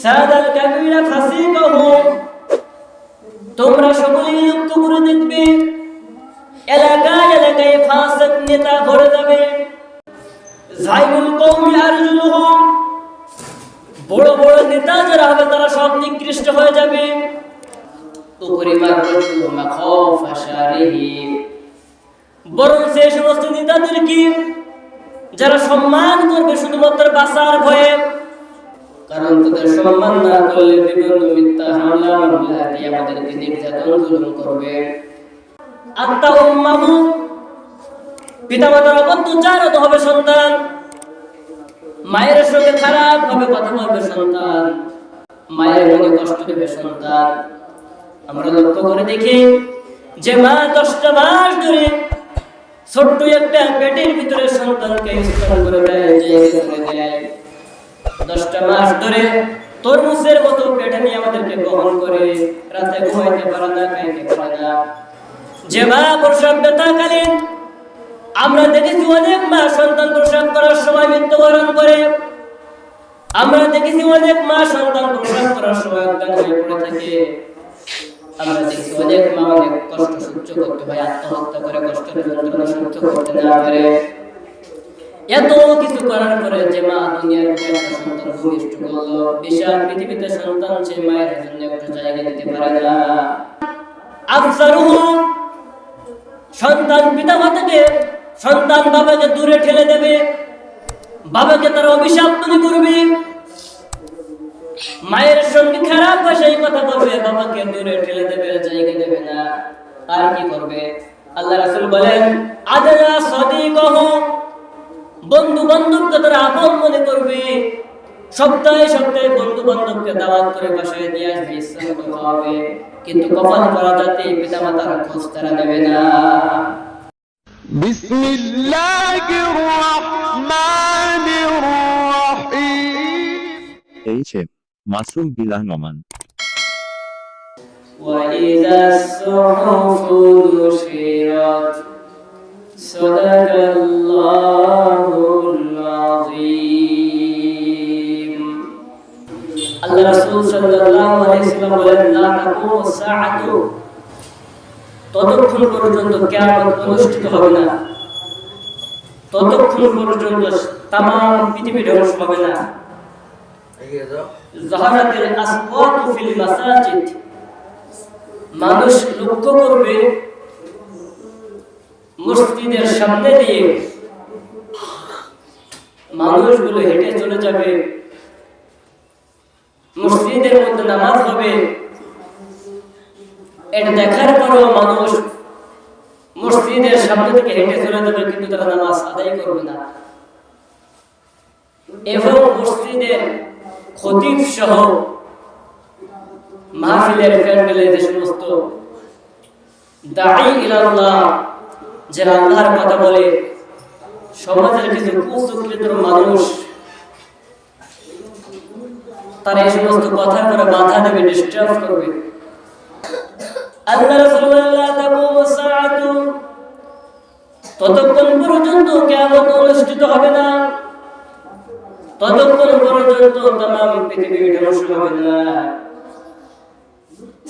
সাদাল কাবিরা ফাসিকাহুম, তোমরা সকলেই লক্ষ্য করে দেখবে এলাকায় এলাকায় ফাসিক নেতা ভরে যাবে। যাইমুল কওমি আরজুলুহুম, বড় বড় নেতা যারা হবে তারা সব নিকৃষ্ট হয়ে যাবে। বরং সে সমস্ত নেতাদের কি যারা সম্মান করবে শুধুমাত্র বাঁচার ভয়ে, কারণ তাদের সম্মান না করলে বিভিন্ন মিথ্যা হামলা মামলা দিয়ে আমাদেরকে নির্যাতন জুলুম করবে। আত্মা উম্মাহু, পিতামাতার অত্যাচার হবে সন্তান, মায়ের সঙ্গে খারাপ ভাবে কথা বলবে সন্তান, মায়ের মনে কষ্ট দেবে সন্তান। আমরা লক্ষ্য করে দেখি যে মা 10টা মাস ধরে ছোট্ট একটা পেটের ভিতরে সন্তানকে স্থান করে দেয়, 10টা মাস ধরে তরমুজের মতো পেটে নিয়ে আমাদেরকে বহন করে, রাতে ঘুমাইতে পারে না, খাইতে পারে না। যে মা প্রসব ব্যথাকালীন আমরা দেখেছি অনেক মা সন্তান প্রসব করার সময় মৃত্যুবরণ করে, আমরা দেখেছি অনেক মা সন্তান প্রসব করার সময় অজ্ঞান হয়ে পড়ে থাকে, আমরা দেখেছি অনেক মা অনেক কষ্ট সহ্য করতে হয়, আত্মহত্যা করে কষ্টের যন্ত্রণা সহ্য করতে না পারে। এত কিছু করার পরে যে মা দুনিয়ার একটা সন্তান ভূমিষ্ঠ করলো, বিশাল পৃথিবীতে সন্তান সে মায়ের জন্য একটু জায়গা দিতে পারে না। আফসারুহুম, সন্তান পিতা মাতাকে, সন্তান বাবাকে দূরে ঠেলে দেবে, বাবাকে তারা অভিশাপ মনে করবে, মায়ের সঙ্গে খারাপ ভাষায় কথা বলবে, বাবাকে দূরে ঠেলে দেবে, জায়গা দেবে না। আর কি করবে? আল্লাহ রাসূল বলেন আদালা সাদিকাহু, বন্ধু বান্ধবকে তারা আপন মনে করবে, সপ্তাহে সপ্তাহে বন্ধু বান্ধবকে দাওয়াত করে বাসায় নিয়ে আসবে, ইসলাম খাওয়াবে, কিন্তু কপাল করা যাতে পিতা মাতার খোঁজ তারা নেবে না। বিসমিল্লাহির রহমানির রহিম। এই ছে মাসুম বিল্লাহ নোমান। ওয়াইদাস সুহুফু নুশিরাত, সাদাকাল্লাহুল আযীম। আল্লাহ রাসূল সাল্লাল্লাহু আলাইহি ওয়াসাল্লাম বলেন লা তাকুমুস সাআতু, ততক্ষণ পর্যন্ত কিয়ামত অনুষ্ঠিত হবে না, ততক্ষণ পর্যন্ত তামাম পৃথিবী ধ্বংস হবে না। যাহারাতিল আসওয়াতু ফিল মাসাজিদ, মানুষ লক্ষ্য করবে মসজিদের সামনে দিয়ে মানুষগুলো হেঁটে চলে যাবে, মসজিদের মধ্যে নামাজ হবে, এটা দেখার পরও মানুষ মসজিদের সামনে থেকে হেঁটে চলে যাবে, কিন্তু তারা নামাজ আদায় করবে না। এবং মসজিদের খতিব সহ মাহফিলের প্যান্ডেলে যে সমস্ত দাঈ ইলাল্লাহ, যারা আল্লাহর কথা বলে, সমাজের কিছু কুচক্রিত মানুষ তারা এই সমস্ত কথার করে বাধা দেবে, ডিস্টার্ব করবে। আল্লাহ রাসূল লা তাকুমুস সাআতু, ততক্ষণ পর্যন্ত কিয়ামত অনুষ্ঠিত হবে না, ততক্ষণ পর্যন্ত তামাম পৃথিবী ধ্বংস হবে না।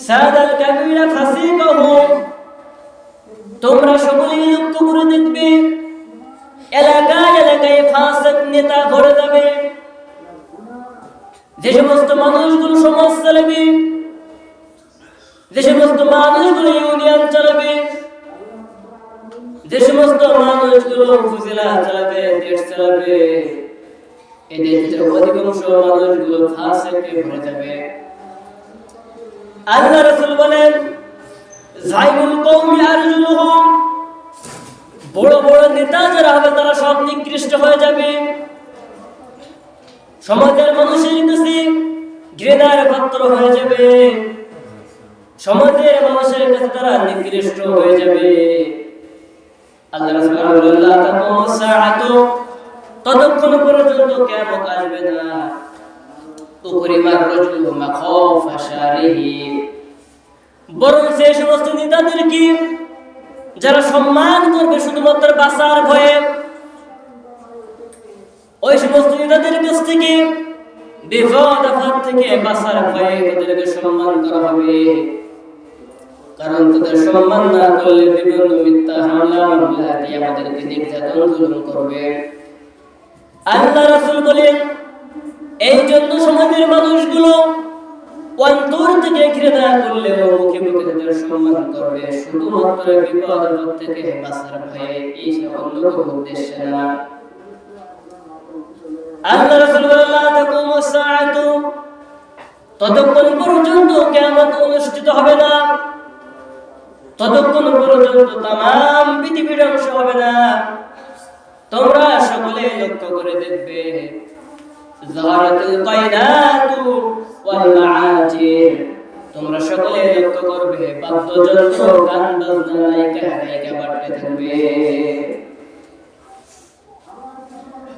সাদাল কাবিরা ফাসিকাহুম, তোমরা সকলেই লক্ষ্য করে দেখবে এলাকায় এলাকায় ফাসিক নেতা ভরে যাবে। যে সমস্ত মানুষগুলো সমাজ চালাবে, যে সমস্ত মানুষগুলো ইউনিয়ন চালাবে, যে সমস্ত মানুষগুলো উপজেলা চালাবে, দেশ চালাবে, এদের ভিতরে অধিকাংশ মানুষগুলো ফাসিকে ভরে যাবে। আল্লাহ রাসূল বলেন যাইমুল কওমি আরজুলুহুম, বড় বড় নেতা যারা হবে তারা সব নিকৃষ্ট হয়ে যাবে, সমাজের মানুষের কাছে ঘৃণার পাত্র হয়ে যাবে, সমাজের মানুষের কাছে তারা নিকৃষ্ট হয়ে যাবে। আল্লাহ রাসূল বলেন লা তাকুমুস সাআতু, ততক্ষণ পর্যন্ত কিয়ামত আসবে না। উকরিমার রাজুলু মাখাফা শারিহি, বরং সেই সমস্ত নেতাদের কি যারা সম্মান করবে শুধুমাত্র বাঁচার ভয়ে, ওই সমস্ত নেতাদের কাছ থেকে বিপদ আপদ থেকে বাঁচার ভয়ে তাদেরকে সম্মান করা হবে, কারণ তাদের সম্মান না করলে বিভিন্ন মিথ্যা হামলা মামলা দিয়ে আমাদেরকে নির্যাতন জুলুম করবে। আল্লাহ রাসূল বলেন, এই জন্য সমাজের মানুষগুলো অন্তর থেকে ঘৃণা করলেও মুখে মুখে তাদের সম্মান করবে, শুধুমাত্র বিপদ আপদ থেকে বাঁচার ভয়ে, এই অন্য কোনো উদ্দেশ্যে না। আল্লাহ রাসূল বলেন, লা তাকুমু সাআতু, ততক্ষণ পর্যন্ত কিয়ামত অনুষ্ঠিত হবে না, ততক্ষণ পর্যন্ত তামাম পৃথিবী ধ্বংস হবে না। তোমরা সকলে লক্ষ্য করে দেখবে, যাহারাতুল কায়নাতু ওয়াল মাআজির, তোমরা সকলে লক্ষ্য করবে বাদ্যযন্ত্র, গান বাজনা, নায়িকা বাড়তে থাকবে।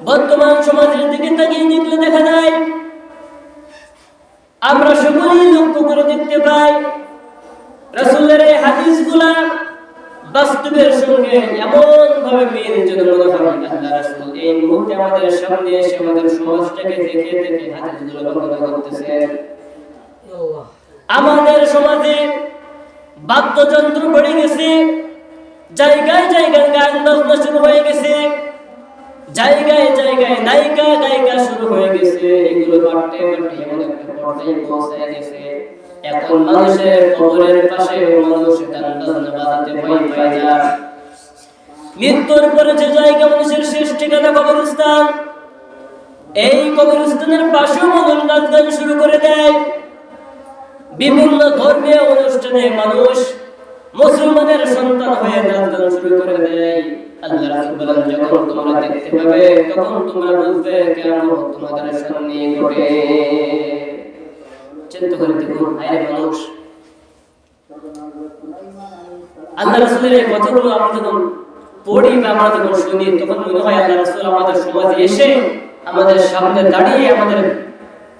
বর্তমান সমাজের দিকে তাকিয়ে দেখলে দেখা যায়, আমরা সকলেই লক্ষ্য করে দেখতে পাই, রাসূলের এই হাদিসগুলা বাস্তবের সঙ্গে এমন ভাবে মিল যেন মনে হয় আল্লাহ রাসূল এই মুহূর্তে আমাদের সামনে এসে আমাদের সমাজটাকে দেখে দেখে হাদিসগুলো বর্ণনা করতেছেন। আমাদের সমাজে বাদ্যযন্ত্র বেড়ে গেছে, জায়গায় জায়গায় গান বাজনা শুরু হয়ে গেছে, জায়গায় জায়গায় নায়িকা গায়িকা শুরু হয়ে গেছে। এগুলো বাড়তে বাড়তে এমন একটা পর্যায়ে পৌঁছে গেছে, এখন মানুষের কবরের পাশে মানুষ গান বাজনা বাজাতে ভয় পায় না। মৃত্যুর পরে যে জায়গা মানুষের শেষ ঠিকানা কবরস্থান, এই কবরস্থানের পাশেও মানুষ নাচ গান শুরু করে দেয়। বিভিন্ন ধর্মীয় অনুষ্ঠানে মানুষ মুসলমানের সন্তান হয়ে নাচ গান শুরু করে দেয়। আল্লাহ রাসূল বলেন, যখন তোমরা দেখতে পাবে তখন তোমরা বুঝবে কিয়ামত তোমাদের সামনে ঘটে। চিন্তা করে দেখুন, আরে মানুষ, আল্লাহ রাসূলের এই কথাগুলো আমরা যখন পড়ি বা আমরা যখন শুনি, তখন মনে হয় আল্লাহ রাসূল আমাদের সমাজে এসে আমাদের সামনে দাঁড়িয়ে আমাদের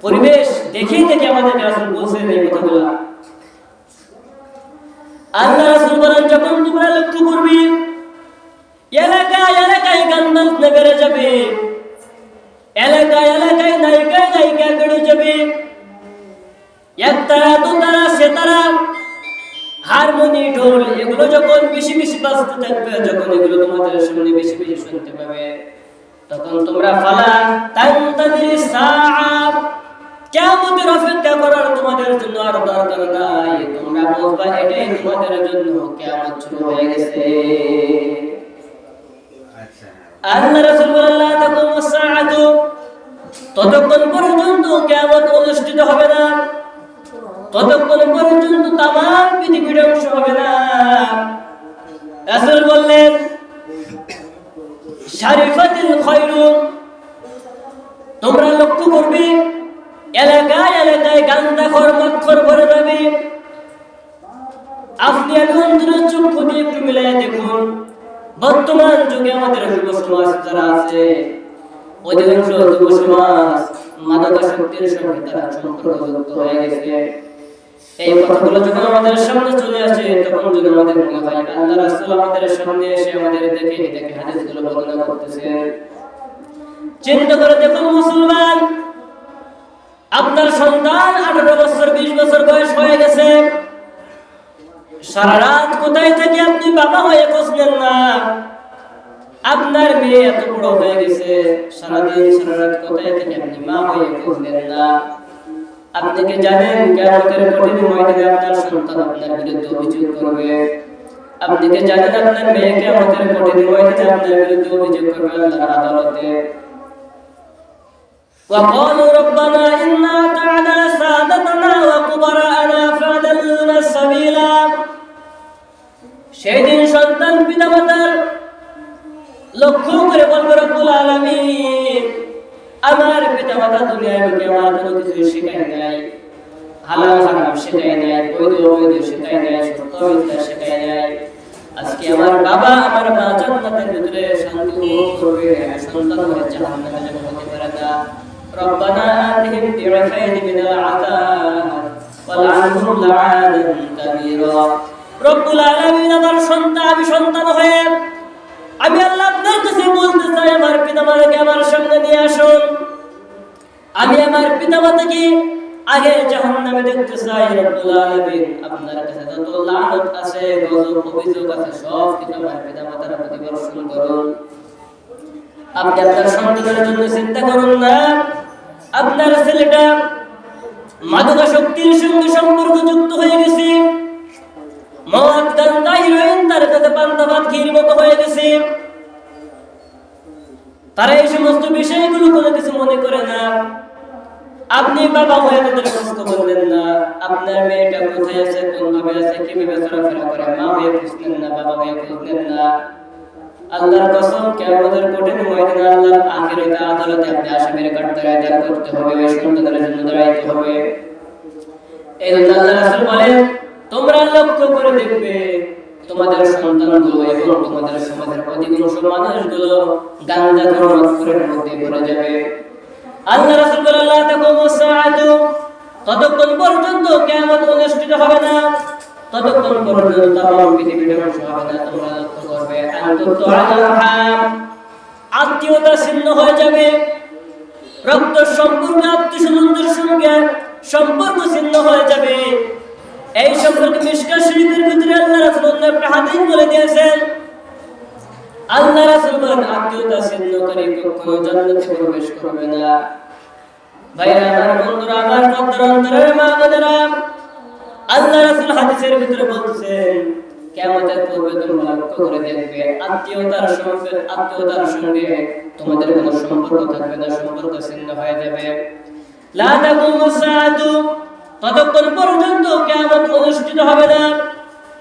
পরিবেশ দেখিয়ে দেখে আমাদের রাসূল বলছেন এই কথাগুলো। আল্লাহ রাসূল বলেন, যখন তোমরা লক্ষ্য করবে এলাকায় এলাকায় গান বাজনা বেড়ে যাবে, এলাকায় এলাকায় নায়িকা গায়িকা বেড়ে যাবে, একতারা দোতারা সেতারা হারমোনি ঢোল এগুলো যখন বেশি বেশি বাজতে থাকবে, যখন এগুলো তোমাদের সামনে বেশি বেশি শুনতে পাবে, তখন তোমরা ফালা তানতাদির সাআ, কিয়ামতের অপেক্ষা করার তোমাদের জন্য আর দরকার নাই। তোমরা বুঝবা এটাই তোমাদের জন্য কিয়ামত শুরু হয়ে গেছে। আল্লাহ রাসূল বলেন, লা তাকুমু সাআতু, ততক্ষণ পর্যন্ত কিয়ামত অনুষ্ঠিত হবে না, ততক্ষণ পর্যন্ত তামাম পৃথিবী ধ্বংস হবে না। রাসূল বললেন, শারিফাতুল খায়রু, তোমরা লক্ষ্য করবে এলাকায় এলাকায় গান্ধাখর মদখর ভরে যাবে। আপনি অন্তরের চক্ষু দিয়ে একটু মিলাই দেখুন, বর্তমান যুগে আমাদের যুব সমাজ যারা আছে, অধিকাংশ যুব সমাজ মাদকাসক্তির সঙ্গে তারা সম্পর্কযুক্ত হয়ে গেছে। এই কথাগুলো যখন আমাদের সামনে চলে আসে, তখন যদি আমাদের মনে হয় আল্লাহ রাসূল আমাদের সামনে এসে আমাদের দেখে দেখে হাদিসগুলো বর্ণনা করতেছে। চিন্তা করে দেখুন মুসলমান, আপনার সন্তান 18 বছর 20 বছর বয়স হয়ে গেছে, সারা রাত কোথায় থেকে আপনি বাবা হয়ে খোঁজ নেন না। আপনার মেয়ে এত বড় হয়ে গেছে, সারাদিন সারা রাত কোথায় থেকে আপনি মা হয়ে খোঁজ নেন না। আপনি কি জানেন কিয়ামতের কঠিন ময়দানে আপনার সন্তান আপনার বিরুদ্ধে অভিযোগ করবে? আপনি কি জানেন আপনার মেয়ে কিয়ামতের কঠিন ময়দানে আপনার বিরুদ্ধে অভিযোগ করবে আল্লাহর আদালতে? وقالوا ربنا إنا أطعنا سادتنا وكبراءنا فأضلونا السبيل। সেদিন সন্তান পিতামাতার লক্ষ্য করে বলবে, রব্বুল আলামিন, আমার পিতামাতা দুনিয়ায় বুকে আমার কোনো কিছু শেখায় নাই, হালাল হারাম শেখায় নাই, বৈধ অবৈধ শেখায় নাই, সত্য মিথ্যা শেখায় নাই। আজকে আমার বাবা আমার মা জান্নাতের ভিতরে শান্তি ভোগ করবে, সন্তান হয়ে জাহান্নামে যাবে হতে পারে না। ربنا آتهم ضعفين من العذاب والعنهم لعانا كبيرا। রব্বুল আলামিন, আমার আমি সন্তান হয়ে আমি আল্লাহ আপনার কাছে বলতে চাই, আমার পিতামাতাকে আমার সামনে নিয়ে আসুন, আমি আমার পিতামাতাকে আগে জাহান্নামে দেখতে চাই। রব্বুল আলামিন আপনার কাছে যত লানত আছে, গজব, অভিযোগ আছে, সব কিছু আমার পিতামাতার প্রতি বর্ষণ করুন। আপনি আপনার সন্তানের জন্য চিন্তা করুন না। আপনার ছেলেটা মাদকাসক্তির সঙ্গে সম্পর্কযুক্ত হয়ে গেছে, মদ, গাঁজা, হেরোইন তার কাছে পান্তা ভাত ঘির মতো হয়ে গেছে। তারা এই সমস্ত বিষয়গুলো কোনো কিছু মনে করে না। আপনি বাবা হয়ে তাদের খোঁজ খবর নেন না। আপনার মেয়েটা কোথায় আছে, কোনভাবে আছে, কিভাবে চলাফেরা করে, মা হয়ে খোঁজ নেন না, বাবা হয়ে খোঁজ নেন না। আল্লাহর কসম, কিয়ামতের কঠিন ময়দানে আল্লাহর আখিরাতে আদালতে আপনি আসামির কাঠগড়ায় দাঁড় করতে হবে, ওই সন্তানের জন্য দাঁড়াইতে হবে। এই জন্য আল্লাহ রাসূল বলেন, তোমরা লক্ষ্য করে দেখবে তোমাদের সন্তানগুলো এবং তোমাদের সমাজের অধিকাংশ মানুষগুলো গাঁজাখোর মদখোরের মধ্যে পড়ে যাবে। আল্লাহ রাসূল বলেন, লা তাকুমু সাআতু, ততক্ষণ পর্যন্ত কিয়ামত অনুষ্ঠিত হবে না, ততক্ষণ পর্যন্ত তামাম পৃথিবীর ধ্বংস হবে না। তোমরা লক্ষ্য করবে, আত্মীয়তা ছিন্ন হয়ে যাবে, রক্ত সম্পর্ক, আত্মীয়স্বজনদের সঙ্গে সম্পর্ক ছিন্ন হয়ে যাবে। এই সম্পর্কে মিশকাত শরীফের ভিতরে আল্লাহ রাসূল একটা হাদিস বলে দিয়েছেন। আল্লাহ রাসূল বলেন, আত্মীয়তা ছিন্নকারী কখনো জান্নাতে প্রবেশ করবে না। ভাইরা আমার, বন্ধুরা আমার, অন্তরের মা বোনেরা, আল্লাহ রাসূল হাদিসের ভিতরে বলতেছেন, কিয়ামতের পূর্বে তোমরা লক্ষ্য করে দেখবে আত্মীয়তার সঙ্গে তোমাদের কোনো সম্পর্ক থাকবে না, সম্পর্ক ছিন্ন হয়ে যাবে। লা তাকুমু সাআতু, ততক্ষণ পর্যন্ত কিয়ামত অনুষ্ঠিত হবে না,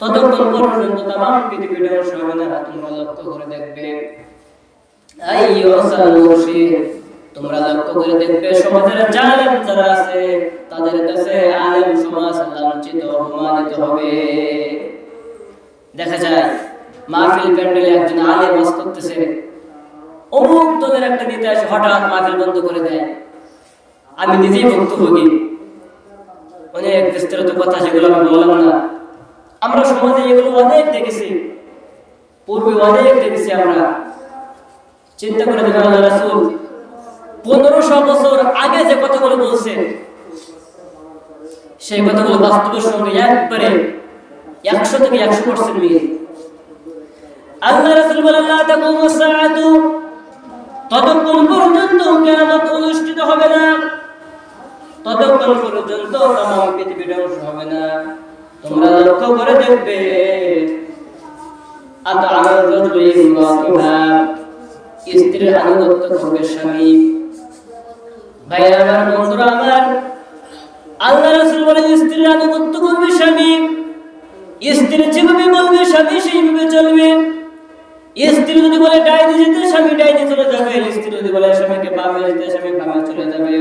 ততক্ষণ পর্যন্ত তামাম পৃথিবী ধ্বংস হবে না। তোমরা লক্ষ্য করে দেখবে, আইয়ুসাল মুশরিক, তোমরা লক্ষ্য করে দেখবে সমাজের জালেম যারা আছে তাদের কাছে আলেম সমাজ লাঞ্ছিত, অপমানিত হবে। দেখা যায় মাহফিল প্যান্ডেলে একজন আলেম ওয়াজ করতেছে, অমুক দলের একটা নেতা এসে হঠাৎ মাহফিল বন্ধ করে দেয়। আমি নিজেই ভুক্তভোগী, অনেক বিস্তারিত কথা যেগুলো আমি বললাম না। আমরা সমাজে এগুলো অনেক দেখেছি, পূর্বে অনেক দেখেছি। আমরা চিন্তা করে দেখেন, আল্লাহ রাসূল 1500 বছর আগে যে কথাগুলো বলছেন, সেই কথাগুলো বাস্তবের সঙ্গে একবারে 100 থেকে 100% মিল। আল্লাহ রাসূল বলেন, লা তাকুমু সাআতু, ততক্ষণ পর্যন্ত কিয়ামত অনুষ্ঠিত হবে না, ততক্ষণ পর্যন্ত তামাম পৃথিবী ধ্বংস হবে না। তোমরা লক্ষ্য করে দেখবে, আতআর রাজুল ইমরাতুহা, স্ত্রীর আনুগত্য করবে স্বামী। ভাইরা আমার, বন্ধুরা আমার, আল্লাহ রাসূল বলেন, স্ত্রীর আনুগত্য করবে স্বামী। স্ত্রী যেভাবে বলবে স্বামী সেইভাবে চলবে। স্ত্রী যদি বলে ডাইনে যেতে, স্বামী ডাইনে চলে যাবে। স্ত্রী যদি বলে স্বামীকে বামে যেতে, স্বামী বামে চলে যাবে।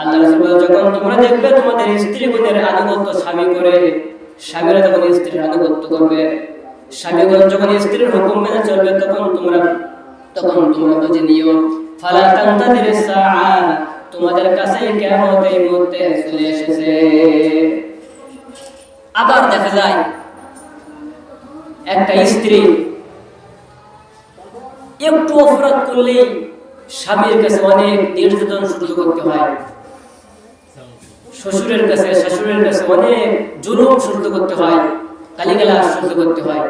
আল্লাহ রাসূল বলেন, যখন তোমরা দেখবে তোমাদের স্ত্রীগণের আনুগত্য স্বামী করে, স্বামীরা যখন স্ত্রীর আনুগত্য করবে, স্বামীগণ যখন স্ত্রীর হুকুম মেনে চলবে, তখন তোমরা বুঝে নিও, ফালা তানতাদিরিস সাআ, তোমাদের কাছে কিয়ামত এই মুহূর্তে চলে এসেছে। আবার দেখা যায় একটা স্ত্রী একটু অপরাধ করলেই স্বামীর কাছে অনেক নির্যাতন সহ্য করতে হয়, শ্বশুরের কাছে, শাশুড়ির কাছে অনেক জুলুম সহ্য করতে হয়, গালিগালাজ সহ্য করতে হয়।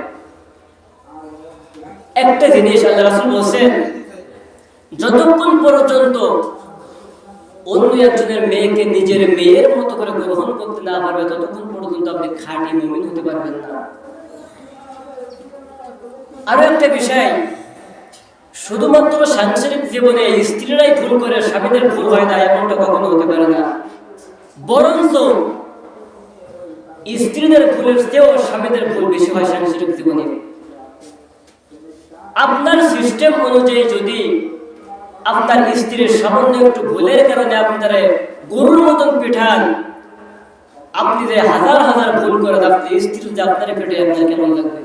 একটা জিনিস আল্লাহ রাসূল বলেন, যতক্ষণ পর্যন্ত অন্য একজনের মেয়েকে নিজের মেয়ের মতো করে গ্রহণ করতে না পারবে, ততক্ষণ পর্যন্ত আপনি খাঁটি মুমিন হতে পারবেন না। আরো একটা বিষয়, শুধুমাত্র সাংসারিক জীবনে স্ত্রীরাই ভুল করে, স্বামীদের ভুল হয় না, এমনটা কখনো হতে পারে না। বরঞ্চ স্ত্রীদের ভুলের চেয়েও স্বামীদের ভুল বেশি হয় সাংসারিক জীবনে। আপনার সিস্টেম অনুযায়ী যদি আপনার স্ত্রীর সামান্য একটু ভুলের কারণে আপনারা গরুর মতন পিঠান, আপনি যে হাজার হাজার ভুল করেন, আপনি স্ত্রী যে আপনার পেটে, আপনার কেমন লাগবে?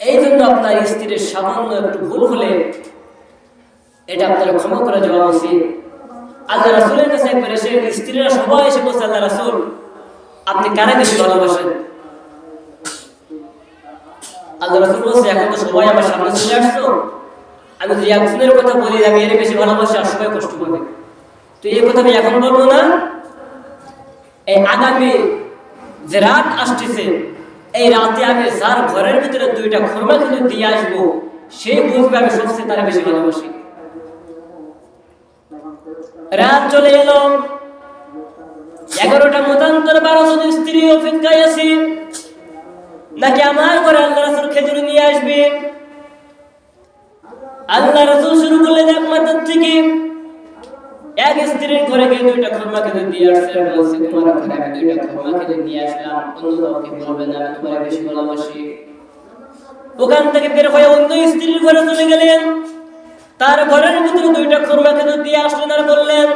এই জন্য আপনার স্ত্রীর সামান্য একটু ভুল হলে এটা আপনারা ক্ষমা করে যাওয়া উচিত। আল্লাহ রাসূলের কাছে একবার এসে স্ত্রীরা সবাই এসে বলছে, আল্লাহ রাসূল, আপনি কারা বেশি ভালোবাসেন? আল্লাহ রাসূল বলছে, এখন তো সবাই আমার সামনে চলে আসছো, আমি যদি একজনের কথা বলি আমি এর বেশি ভালোবাসি আর সবাই কষ্ট পাবে, তো এই কথা আমি এখন বলবো না। এই আগামী যে রাত আসতেছে, এই রাতে আমি যার ঘরের ভিতরে 2টা খুরমা খেজুর দিয়ে আসবো, সেই বুঝবে আমি সবচেয়ে তার বেশি ভালোবাসি। রাত চলে এলো, 11টা মতান্তর 12 জন স্ত্রী অপেক্ষায় আছি, নাকি আমার ঘরে আল্লাহ রাসূল খেজুর নিয়ে আসবে। আল্লাহ রাসূল শুরু করলেন একমাত্র থেকে, এক স্ত্রীর ঘরে গিয়ে 2টা খুরমা খেজুর দিয়ে আসছে, বলছে তোমার ঘরে আমি 2টা খুরমা খেজুর নিয়ে আসলাম, অন্য কাউকে বলবে না, আমি তোমার বেশি ভালোবাসি। ওখান থেকে বের হয়ে অন্য স্ত্রীর ঘরে চলে গেলেন, তার ঘরের ভিতরে 2টা খুরমা খেজুর দিয়ে আসলেন আর বললেন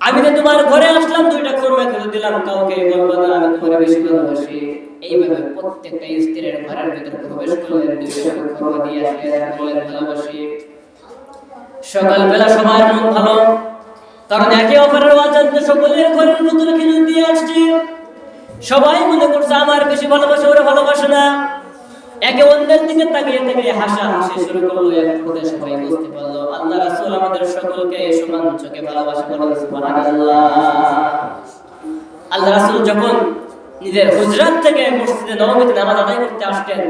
আমি তো তোমার ঘরে আসলাম, 2টা খুরমা খেজুর দিলাম, কাউকে বলবো না, আমি তোমার বেশি ভালোবাসি। এইভাবে প্রত্যেকটা স্ত্রীর ঘরের ভিতরে প্রবেশ করলেন, 2টা খুরমা দিয়ে আসলেন, বললেন ভালোবাসি। সকালবেলা সবার মন ভালো, কারণ একে অপরের অজান্তে সকলের ঘরের ভিতরে খেজুর দিয়ে আসছে। সবাই মনে করছে আমার বেশি ভালোবাসে, ওরা ভালোবাসে না। একে অন্যের দিকে তাকিয়ে তাকিয়ে হাসাহাসি শুরু করলো। এক পর্যায়ে সবাই বুঝতে পারলো আল্লাহ রাসূল আমাদের সকলকে সমান চোখে ভালোবাসে, বলেন সুবহানাল্লাহ। আল্লাহ রাসূল যখন নিজের হুজরাত থেকে মসজিদে নববীতে নামাজ আদায় করতে আসতেন,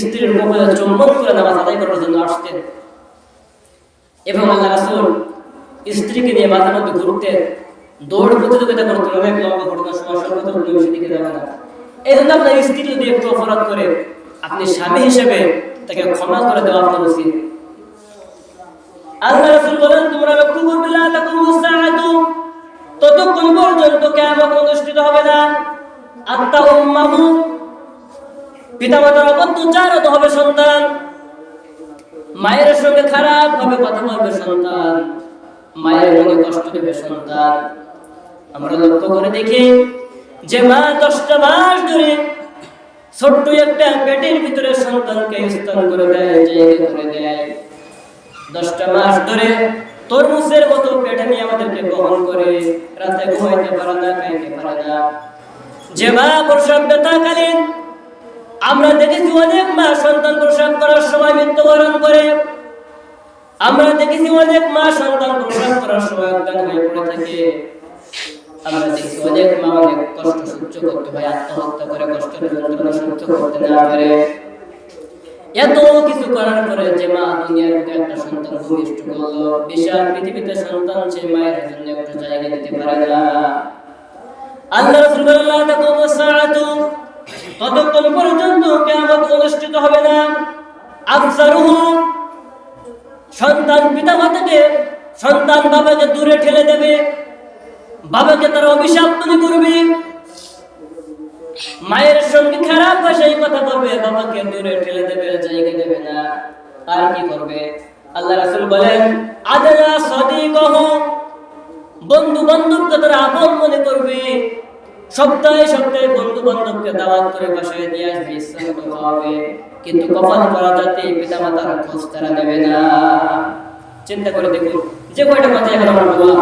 স্ত্রীর কপালে চুম্বন করে নামাজ আদায় করার জন্য আসতেন, এবং আল্লাহ রাসূল স্ত্রীকে নিয়ে মাঝে মধ্যে ঘুরতেন, দৌড় প্রতিযোগিতা করতেন। অনেক লম্বা ঘটনা সময় সর্বপ্রথম দিকে যাবে না। এই জন্য আপনার স্ত্রী যদি একটু অপরাধ করে, আপনি স্বামী হিসেবে তাকে ক্ষমা করে দেওয়া আপনার উচিত। আল্লাহ রাসূল বলেন তোমরা লক্ষ্য করবে লা তাকুমুস সাআতু, ততক্ষণ পর্যন্ত কিয়ামত অনুষ্ঠিত হবে না। আত্তা উম্মাহু, পিতামাতার অত্যাচার হবে সন্তান, মায়ের সঙ্গে খারাপ ভাবে কথা বলবে সন্তান, মায়ের মনে কষ্ট দেবে সন্তান। আমরা লক্ষ্য করে দেখি যে মা 10টা মাস ধরে ছোট্ট একটা পেটের ভিতরে সন্তানকে স্তন করে দেয়, জায়গা করে দেয়। 10টা মাস ধরে তরমুজের মতো পেটে নিয়ে আমাদেরকে বহন করে, রাতে ঘুমাইতে পারে না, খাইতে পারে না। যে মা প্রসব ব্যথাকালীন আমরা দেখেছি অনেক মা সন্তান প্রসব করার সময় মৃত্যুবরণ করে, আমরা দেখেছি অনেক মা সন্তান প্রসব করার সময় অজ্ঞান হয়ে পড়ে থাকে, আমরা দেখি অনেক মা অনেক কষ্ট সহ্য করতে হয়, আত্মহত্যা করে কষ্টের যন্ত্রণা সহ্য করতে না পারে। এত কিছু করার পরে যে মা দুনিয়ার মধ্যে একটা সন্তান ভূমিষ্ঠ করলো, বিশাল পৃথিবীতে সন্তান সে মায়ের জন্য একটু জায়গা দিতে পারে না। আল্লাহ রাসূল বলেন তাকুমুস সাআতু, ততক্ষণ পর্যন্ত কিয়ামত অনুষ্ঠিত হবে না। আফসারুহু, সন্তান পিতামাতাকে, সন্তান বাবাকে দূরে ঠেলে দেবে, বাবাকে তারা অভিশাপ মনে করবে, মায়ের সঙ্গে খারাপ ভাষায় কথা বলবে, বাবাকে দূরে ঠেলে দেবে, জায়গা দেবে না। আর কি করবে? আল্লাহ রাসূল বলেন আদালা সাদিকাহু, বন্ধু বান্ধবকে তারা আপন মনে করবে, সপ্তাহে সপ্তাহে বন্ধু বান্ধবকে দাওয়াত করে বাসায় নিয়ে আসবে, ইসলাম খাওয়াবে, কিন্তু কপাল করা যাতে পিতামাতার খোঁজ তারা নেবে না। চিন্তা করে দেখুন, যে কয়টা কথা এখন আমরা বললাম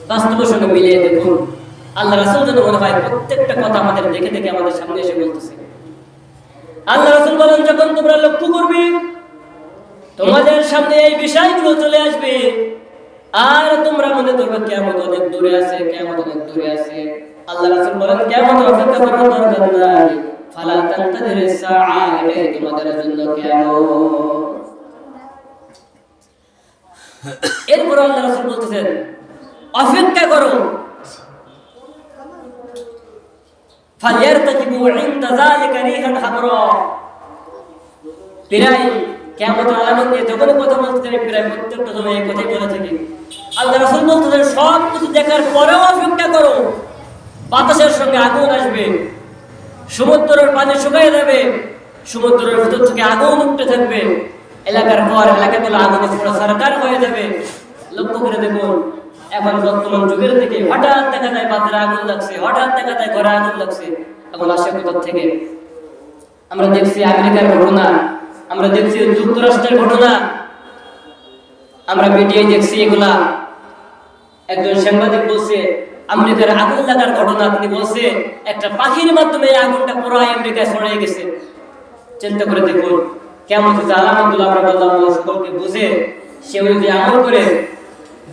বাস্তবের সঙ্গে মিলিয়ে দেখুন, আল্লাহ রাসূল যেন মনে হয় প্রত্যেকটা কথা আমাদের দেখে দেখে আমাদের সামনে এসে বলতেছে। আল্লাহ রাসূল বলেন যখন তোমরা লক্ষ্য করবে তোমাদের সামনে এই বিষয়গুলো চলে আসবে, আর তোমরা মনে করবে কিয়ামত অনেক দূরে আছে, কিয়ামত অনেক দূরে আছে। আল্লাহ রাসূল বলেন কিয়ামত অপেক্ষা করার দরকার নাই, ফালা তানতাযিরিস সাআ, এটাই তোমাদের জন্য কিয়ামত। এরপর আল্লাহ রাসূল বলতেছেন অপেক্ষা করো, ফালিয়ারতাকিবু ইনদা যালিকা রিহান হামরা। প্রায় কিয়ামতের আলামত নিয়ে যখন কথা বলতেছেন প্রায় প্রত্যেকটা সময় এই কথাই বলে থাকি। আল্লাহ রাসূল বলতেছেন সব কিছু দেখার পরেও অপেক্ষা করো, বাতাসের সঙ্গে আগুন আসবে, সমুদ্রের পানি শুকিয়ে যাবে, সমুদ্রের ভিতর থেকে আগুন উঠতে থাকবে, এলাকার পর এলাকাগুলো আগুনে পুরো সরকার হয়ে যাবে। লক্ষ্য করে দেখুন এখন বর্তমান যুগের দিকে হঠাৎ দেখা যায় বাজারে আগুন লাগছে, হঠাৎ দেখা যায় ঘরে আগুন লাগছে, এখন আসে কোথা থেকে? আমরা দেখছি আমেরিকার ঘটনা, আমরা দেখছি যুক্তরাষ্ট্রের ঘটনা, আমরা মিডিয়ায় দেখছি এগুলা। একজন সাংবাদিক বলছে আমেরিকার আগুন লাগার ঘটনা, তিনি বলছে একটা পাখির মাধ্যমে এই আগুনটা পুরো আমেরিকায় ছড়িয়ে গেছে। চিন্তা করে দেখুন কেমন যে আলামতগুলো আমরা বললাম আল্লাহ সকলকে বুঝে সে অনুযায়ী আমল করে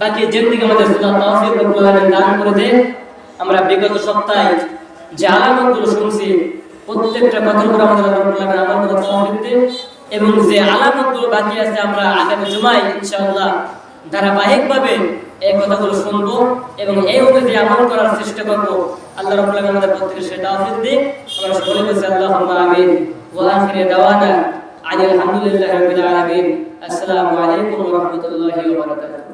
বাকি জিন্দেগি আমাদের সুন্নাত তাওফিক রব্বুল আলামিন দান করে দেন। আমরা বিগত সপ্তাহে যে আলামতগুলো শুনছি প্রত্যেকটা কথার উপর আমাদের আল্লাহ রব্বুল আলামিন আমল করার তৌফিক দেন এবং যে আলামতগুলো বাকি আছে আমরা আগামী জুমায় ইনশাআল্লাহ ধারাবাহিকভাবে এই কথাগুলো শুনবো এবং এই অনুযায়ী আমল করার চেষ্টা করবো। আল্লাহ রাব্বুল আলামিন আমাদের প্রত্যেকের সেটা তৌফিক দিন। আমরা সকলে বলছি আল্লাহুম্মা আমিন ওয়া আখিরু দাওয়ানা আলহামদুলিল্লাহি রাব্বিল আলামিন। আসসালামু আলাইকুম ওয়া রাহমাতুল্লাহি ওয়া বারাকাতুহু।